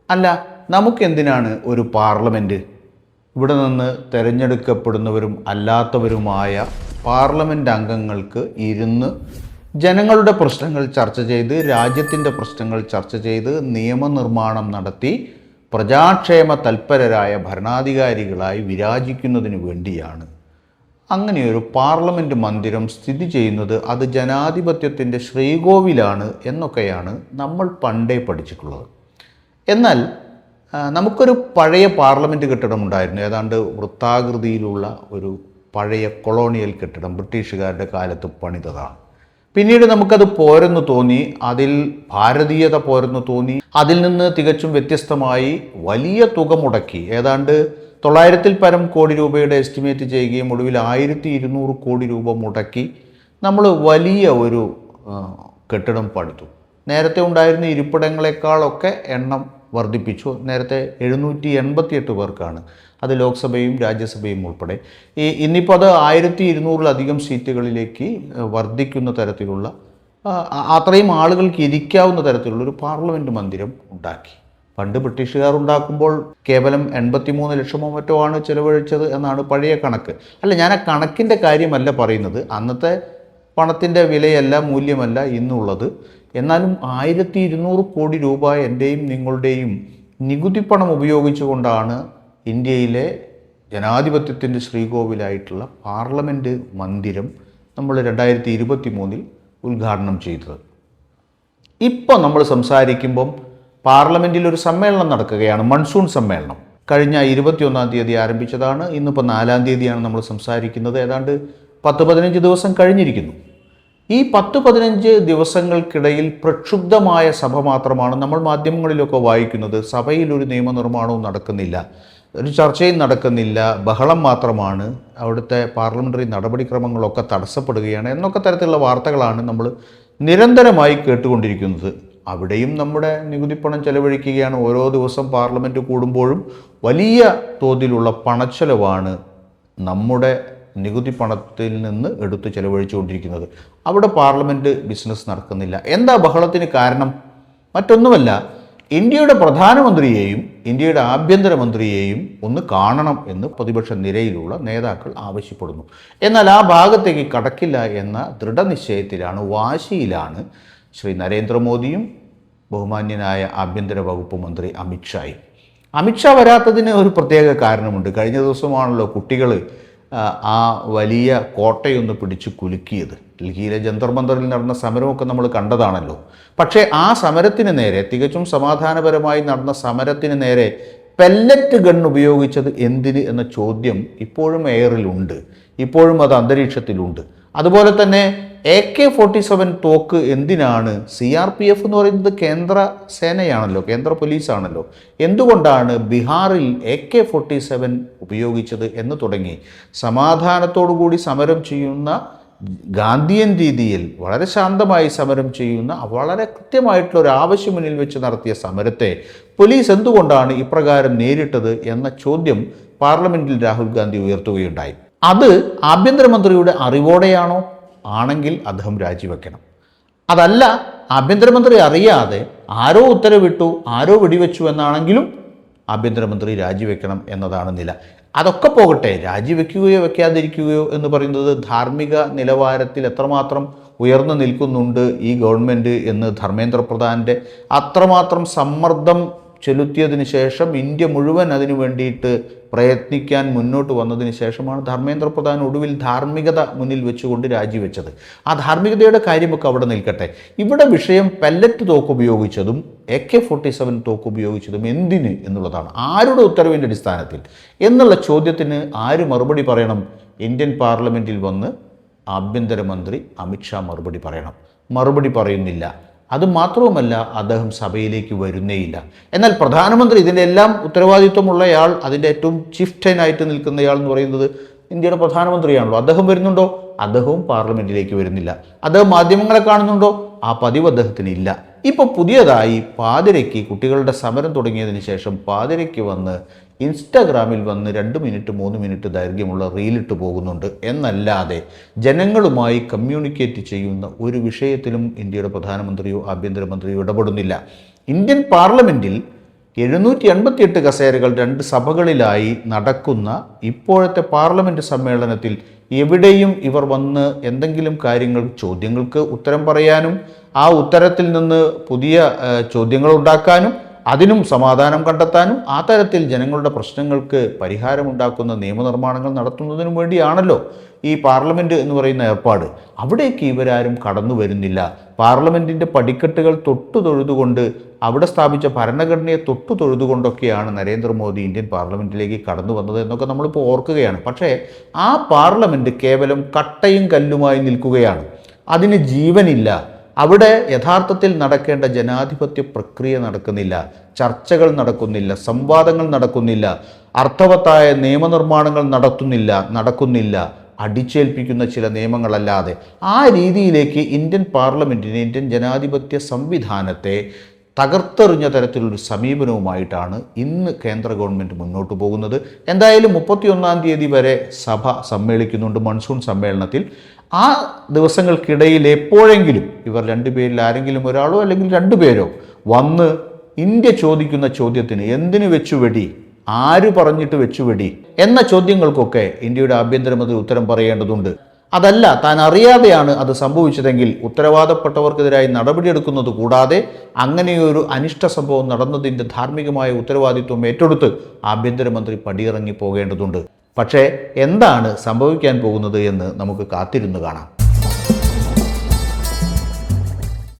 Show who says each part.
Speaker 1: അല്ല, നമുക്കെന്തിനാണ് ഒരു പാർലമെൻറ്റ്? ഇവിടെ നിന്ന് തിരഞ്ഞെടുക്കപ്പെടുന്നവരും അല്ലാത്തവരുമായ പാർലമെൻറ്റ് അംഗങ്ങൾക്ക് ഇരുന്ന് ജനങ്ങളുടെ പ്രശ്നങ്ങൾ ചർച്ച ചെയ്ത്, രാജ്യത്തിൻ്റെ പ്രശ്നങ്ങൾ ചർച്ച ചെയ്ത്, നിയമനിർമ്മാണം നടത്തി പ്രജാക്ഷേമ തൽപരരായ ഭരണാധികാരികളായി വിരാജിക്കുന്നതിന് വേണ്ടിയാണ് അങ്ങനെയൊരു പാർലമെൻറ്റ് മന്ദിരം സ്ഥിതി ചെയ്യുന്നത്. അത് ജനാധിപത്യത്തിൻ്റെ ശ്രീകോവിലാണ് എന്നൊക്കെയാണ് നമ്മൾ പണ്ടേ പഠിച്ചിട്ടുള്ളത്. എന്നാൽ നമുക്കൊരു പഴയ പാർലമെൻറ്റ് കെട്ടിടമുണ്ടായിരുന്നു. ഏതാണ്ട് വൃത്താകൃതിയിലുള്ള ഒരു പഴയ കൊളോണിയൽ കെട്ടിടം ബ്രിട്ടീഷുകാരുടെ കാലത്ത് പണിതതാണ്. പിന്നീട് നമുക്കത് പോരെന്ന് തോന്നി, അതിൽ ഭാരതീയത പോരെന്ന് തോന്നി. അതിൽ നിന്ന് തികച്ചും വ്യത്യസ്തമായി വലിയ തുക മുടക്കി, ഏതാണ്ട് 900-ൽ പരം കോടി രൂപയുടെ എസ്റ്റിമേറ്റ് ചെയ്യുകയും ഒടുവിൽ 1200 കോടി രൂപ മുടക്കി നമ്മൾ വലിയ ഒരു കെട്ടിടം പണിതു. നേരത്തെ ഉണ്ടായിരുന്ന ഇരിപ്പിടങ്ങളെക്കാളൊക്കെ എണ്ണം വർദ്ധിപ്പിച്ചു. നേരത്തെ 788 പേർക്കാണ്, അത് ലോക്സഭയും രാജ്യസഭയും ഉൾപ്പെടെ. ഇന്നിപ്പോൾ അത് 1200-ലധികം സീറ്റുകളിലേക്ക് വർദ്ധിക്കുന്ന തരത്തിലുള്ള, അത്രയും ആളുകൾക്ക് ഇരിക്കാവുന്ന തരത്തിലുള്ള ഒരു പാർലമെൻറ്റ് മന്ദിരം ഉണ്ടാക്കി. പണ്ട് ബ്രിട്ടീഷുകാർ ഉണ്ടാക്കുമ്പോൾ കേവലം 83 ലക്ഷമോ മറ്റോ ആണ് ചിലവഴിച്ചത് എന്നാണ് പഴയ കണക്ക്. അല്ല, ഞാൻ ആ കണക്കിൻ്റെ കാര്യമല്ല പറയുന്നത്, അന്നത്തെ പണത്തിൻ്റെ വിലയല്ല, മൂല്യമല്ല ഇന്നുള്ളത്. എന്നാലും 1200 കോടി രൂപ എൻ്റെയും നിങ്ങളുടെയും നികുതി പണം ഉപയോഗിച്ചുകൊണ്ടാണ് ഇന്ത്യയിലെ ജനാധിപത്യത്തിൻ്റെ ശ്രീകോവിലായിട്ടുള്ള പാർലമെൻറ്റ് മന്ദിരം നമ്മൾ 2023-ൽ ഉദ്ഘാടനം ചെയ്തത്. ഇപ്പോൾ നമ്മൾ സംസാരിക്കുമ്പം പാർലമെൻറ്റിൽ ഒരു സമ്മേളനം നടക്കുകയാണ്, മൺസൂൺ സമ്മേളനം. കഴിഞ്ഞ 21-ാം തീയതി ആരംഭിച്ചതാണ്. ഇന്നിപ്പോൾ 4-ാം തീയതിയാണ് നമ്മൾ സംസാരിക്കുന്നത്. ഏതാണ്ട് 10-15 ദിവസം കഴിഞ്ഞിരിക്കുന്നു. ഈ 10-15 ദിവസങ്ങൾക്കിടയിൽ പ്രക്ഷുബ്ധമായ സഭ മാത്രമാണ് നമ്മൾ മാധ്യമങ്ങളിലൊക്കെ വായിക്കുന്നത്. സഭയിൽ ഒരു നിയമനിർമ്മാണവും നടക്കുന്നില്ല, ഒരു ചർച്ചയും നടക്കുന്നില്ല, ബഹളം മാത്രമാണ്, അവിടുത്തെ പാർലമെൻ്ററി നടപടിക്രമങ്ങളൊക്കെ തടസ്സപ്പെടുകയാണ് എന്നൊക്കെ തരത്തിലുള്ള വാർത്തകളാണ് നമ്മൾ നിരന്തരമായി കേട്ടുകൊണ്ടിരിക്കുന്നത്. അവിടെയും നമ്മുടെ നികുതിപ്പണം ചെലവഴിക്കുകയാണ്. ഓരോ ദിവസം പാർലമെൻറ്റ് കൂടുമ്പോഴും വലിയ തോതിലുള്ള പണച്ചെലവാണ് നമ്മുടെ നികുതി പണത്തിൽ നിന്ന് എടുത്ത് ചെലവഴിച്ചുകൊണ്ടിരിക്കുന്നത്. അവിടെ പാർലമെൻറ്റ് ബിസിനസ് നടക്കുന്നില്ല. എന്താ ബഹളത്തിന് കാരണം? മറ്റൊന്നുമല്ല, ഇന്ത്യയുടെ പ്രധാനമന്ത്രിയെയും ഇന്ത്യയുടെ ആഭ്യന്തരമന്ത്രിയെയും ഒന്ന് കാണണം എന്ന് പ്രതിപക്ഷ നിരയിലുള്ള നേതാക്കൾ ആവശ്യപ്പെടുന്നു. എന്നാൽ ആ ഭാഗത്തേക്ക് കടക്കില്ല എന്ന ദൃഢനിശ്ചയത്തിലാണ്, വാശിയിലാണ് ശ്രീ നരേന്ദ്രമോദിയും ബഹുമാന്യനായ ആഭ്യന്തര വകുപ്പ് മന്ത്രി അമിത്ഷായും. അമിത്ഷാ വരാത്തതിന് ഒരു പ്രത്യേക കാരണമുണ്ട്. കഴിഞ്ഞ ദിവസമാണല്ലോ കുട്ടികൾ ആ വലിയ കോട്ടയൊന്ന് പിടിച്ച് കുലുക്കിയത്. ഡൽഹിയിലെ ജന്തർ മന്ദറിൽ നടന്ന സമരമൊക്കെ നമ്മൾ കണ്ടതാണല്ലോ. പക്ഷേ ആ സമരത്തിന് നേരെ, തികച്ചും സമാധാനപരമായി നടന്ന സമരത്തിന് നേരെ പെല്ലറ്റ് ഗൺ ഉപയോഗിച്ചത് എന്തിന് എന്ന ചോദ്യം ഇപ്പോഴും എയറിലുണ്ട്, ഇപ്പോഴും അത് അന്തരീക്ഷത്തിലുണ്ട്. അതുപോലെ തന്നെ AK-47 തോക്ക് എന്തിനാണ്? CRPF എന്ന് പറയുന്നത് കേന്ദ്ര സേനയാണല്ലോ, കേന്ദ്ര പോലീസാണല്ലോ. എന്തുകൊണ്ടാണ് ബീഹാറിൽ AK-47 ഉപയോഗിച്ചത് എന്ന് തുടങ്ങി സമാധാനത്തോടുകൂടി സമരം ചെയ്യുന്ന, ഗാന്ധിയൻ രീതിയിൽ വളരെ ശാന്തമായി സമരം ചെയ്യുന്ന, വളരെ കൃത്യമായിട്ടുള്ള ഒരു ആവശ്യം മുന്നിൽ വെച്ച് നടത്തിയ സമരത്തെ പോലീസ് എന്തുകൊണ്ടാണ് ഇപ്രകാരം നേരിട്ടത് എന്ന ചോദ്യം പാർലമെൻറ്റിൽ രാഹുൽ ഗാന്ധി ഉയർത്തുകയുണ്ടായി. അത് ആഭ്യന്തരമന്ത്രിയുടെ അറിവോടെയാണോ? ആണെങ്കിൽ അദ്ദേഹം രാജിവെക്കണം. അതല്ല, ആഭ്യന്തരമന്ത്രി അറിയാതെ ആരോ ഉത്തരവിട്ടു, ആരോ വെടിവെച്ചു എന്നാണെങ്കിലും ആഭ്യന്തരമന്ത്രി രാജിവെക്കണം എന്നതാണ് നില. അതൊക്കെ പോകട്ടെ, രാജിവെക്കുകയോ വെക്കാതിരിക്കുകയോ എന്ന് പറയുന്നത് ധാർമ്മിക നിലവാരത്തിൽ എത്രമാത്രം ഉയർന്നു നിൽക്കുന്നുണ്ട് ഈ ഗവൺമെൻറ് എന്ന് ധർമ്മേന്ദ്ര പ്രധാൻ്റെ അത്രമാത്രം സമ്മർദ്ദം ചെലുത്തിയതിന് ശേഷം, ഇന്ത്യ മുഴുവൻ അതിനു വേണ്ടിയിട്ട് പ്രയത്നിക്കാൻ മുന്നോട്ട് വന്നതിന് ശേഷമാണ് ധർമ്മേന്ദ്ര പ്രധാൻ ഒടുവിൽ ധാർമ്മികത മുന്നിൽ വെച്ചുകൊണ്ട് രാജിവെച്ചത്. ആ ധാർമ്മികതയുടെ കാര്യമൊക്കെ അവിടെ നിൽക്കട്ടെ. ഇവിടെ വിഷയം പെല്ലറ്റ് തോക്ക് ഉപയോഗിച്ചതും AK-47 തോക്ക് ഉപയോഗിച്ചതും എന്തിന് എന്നുള്ളതാണ്. ആരുടെ ഉത്തരവിൻ്റെ അടിസ്ഥാനത്തിൽ എന്നുള്ള ചോദ്യത്തിന് ആര് മറുപടി പറയണം? ഇന്ത്യൻ പാർലമെൻറ്റിൽ വന്ന് ആഭ്യന്തരമന്ത്രി അമിത്ഷാ മറുപടി പറയണം. മറുപടി പറയുന്നില്ല. അതുമാത്രവുമല്ല, അദ്ദേഹം സഭയിലേക്ക് വരുന്നേയില്ല. എന്നാൽ പ്രധാനമന്ത്രി, ഇതിൻ്റെ എല്ലാം ഉത്തരവാദിത്വമുള്ളയാൾ, അതിൻ്റെ ഏറ്റവും ചിഫ്റ്റനായിട്ട് നിൽക്കുന്നയാൾ എന്ന് പറയുന്നത് ഇന്ത്യയുടെ പ്രധാനമന്ത്രിയാണല്ലോ. അദ്ദേഹം വരുന്നുണ്ടോ? അദ്ദേഹവും പാർലമെൻറ്റിലേക്ക് വരുന്നില്ല. അദ്ദേഹം മാധ്യമങ്ങളെ കാണുന്നുണ്ടോ? ആ പതിവ് അദ്ദേഹത്തിന് ഇല്ല. ഇപ്പോൾ പുതിയതായി പാതിരയ്ക്ക്, കുട്ടികളുടെ സമരം തുടങ്ങിയതിന് ശേഷം പാതിരയ്ക്ക് വന്ന് ഇൻസ്റ്റാഗ്രാമിൽ വന്ന് 2 മിനിറ്റ് 3 മിനിറ്റ് ദൈർഘ്യമുള്ള റീലിട്ട് പോകുന്നുണ്ട് എന്നല്ലാതെ ജനങ്ങളുമായി കമ്മ്യൂണിക്കേറ്റ് ചെയ്യുന്ന ഒരു വിഷയത്തിലും ഇന്ത്യയുടെ പ്രധാനമന്ത്രിയോ ആഭ്യന്തരമന്ത്രിയോ ഇടപെടുന്നില്ല. ഇന്ത്യൻ പാർലമെൻറ്റിൽ 788 കസേരകൾ 2 സഭകളിലായി നടക്കുന്ന ഇപ്പോഴത്തെ പാർലമെൻറ്റ് സമ്മേളനത്തിൽ എവിടെയും ഇവർ വന്ന് എന്തെങ്കിലും ചോദ്യങ്ങൾക്ക് ഉത്തരം പറയാനും ആ ഉത്തരത്തിൽ നിന്ന് പുതിയ ചോദ്യങ്ങൾ ഉണ്ടാക്കാനും അതിനും സമാധാനം കണ്ടെത്താനും ആ തരത്തിൽ ജനങ്ങളുടെ പ്രശ്നങ്ങൾക്ക് പരിഹാരമുണ്ടാക്കുന്ന നിയമനിർമ്മാണങ്ങൾ നടത്തുന്നതിനും വേണ്ടിയാണല്ലോ ഈ പാർലമെൻറ്റ് എന്ന് പറയുന്ന ഏർപ്പാട്. അവിടേക്ക് ഇവരാരും കടന്നു വരുന്നില്ല. പാർലമെൻറ്റിൻ്റെ പടിക്കെട്ടുകൾ തൊഴുതുകൊണ്ട് അവിടെ സ്ഥാപിച്ച ഭരണഘടനയെ തൊഴുതുകൊണ്ടൊക്കെയാണ് നരേന്ദ്രമോദി ഇന്ത്യൻ പാർലമെൻറ്റിലേക്ക് കടന്നു വന്നത് എന്നൊക്കെ നമ്മളിപ്പോൾ ഓർക്കുകയാണ്. പക്ഷേ ആ പാർലമെൻറ്റ് കേവലം കട്ടയും കല്ലുമായി നിൽക്കുകയാണ്. അതിന് ജീവനില്ല. അവിടെ യഥാർത്ഥത്തിൽ നടക്കേണ്ട ജനാധിപത്യ പ്രക്രിയ നടക്കുന്നില്ല, ചർച്ചകൾ നടക്കുന്നില്ല, സംവാദങ്ങൾ നടക്കുന്നില്ല, അർത്ഥവത്തായ നിയമനിർമ്മാണങ്ങൾ നടക്കുന്നില്ല. അടിച്ചേൽപ്പിക്കുന്ന ചില നിയമങ്ങളല്ലാതെ ആ രീതിയിലേക്ക് ഇന്ത്യൻ പാർലമെൻറ്റിനെ, ഇന്ത്യൻ ജനാധിപത്യ സംവിധാനത്തെ തകർത്തെറിഞ്ഞ തരത്തിലൊരു സമീപനവുമായിട്ടാണ് ഇന്ന് കേന്ദ്ര ഗവൺമെൻറ് മുന്നോട്ട് പോകുന്നത്. എന്തായാലും 31-ാം തീയതി വരെ സഭ സമ്മേളിക്കുന്നുണ്ട് മൺസൂൺ സമ്മേളനത്തിൽ. ആ ദിവസങ്ങൾക്കിടയിൽ എപ്പോഴെങ്കിലും ഇവർ രണ്ടുപേരിൽ ആരെങ്കിലും ഒരാളോ അല്ലെങ്കിൽ രണ്ടുപേരോ വന്ന് ഇന്ത്യ ചോദിക്കുന്ന ചോദ്യത്തിന് എന്തിനു വെച്ചുവെടി, ആര് പറഞ്ഞിട്ട് വെച്ചുവെടി എന്ന ചോദ്യങ്ങൾക്കൊക്കെ ഇന്ത്യയുടെ ആഭ്യന്തരമന്ത്രി ഉത്തരം പറയേണ്ടതുണ്ട്. അതല്ല, താൻ അറിയാതെയാണ് അത് സംഭവിച്ചതെങ്കിൽ ഉത്തരവാദപ്പെട്ടവർക്കെതിരായി നടപടിയെടുക്കുന്നത് കൂടാതെ അങ്ങനെയൊരു അനിഷ്ട സംഭവം നടന്നതിൻ്റെ ധാർമ്മികമായ ഉത്തരവാദിത്വം ഏറ്റെടുത്ത് ആഭ്യന്തരമന്ത്രി പടിയിറങ്ങി പോകേണ്ടതുണ്ട്. പക്ഷേ എന്താണ് സംഭവിക്കാൻ പോകുന്നത് എന്ന് നമുക്ക് കാത്തിരുന്ന് കാണാം.